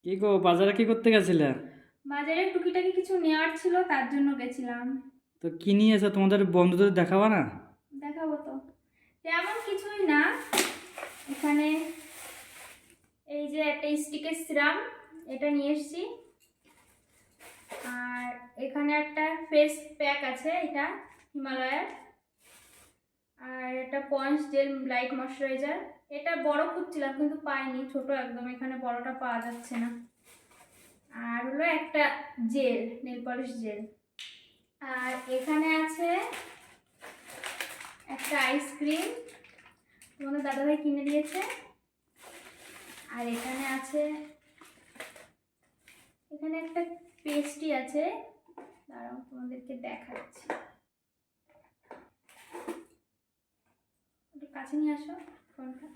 কি গো, বাজারে কি করতে গেছিলে? বাজারে টুকিটাকি কিছু নেওয়ার ছিল, তার জন্য গেছিলাম। তো কি নিয়ে এসো, তোমাদের বন্ধুদের দেখাবা না? দেখাবো তো। তেমন কিছুই না। এখানে এই যে একটা স্টিকের সিরাম, এটা নিয়ে এসেছি। আর এখানে একটা ফেস প্যাক আছে, এটা হিমালয়ের। আর এটা পন্ডস জেল লাইট ময়শ্চারাইজার। এটা বড় খুঁজছিলাম কিন্তু পাইনি, ছোট একদম, এখানে বড়টা পাওয়া যাচ্ছে না। আর হলো একটা জেল, নেল পলিশ জেল। আর এখানে আছে একটা আইসক্রিম, তোমাদের দাদাভাই কিনে দিয়েছে। আর এখানে আছে, এখানে একটা পেস্ট্রি আছে, দাঁড়াও তোমাদেরকে দেখাচ্ছি। একটু কাছে নিয়ে আসো ফোনটা।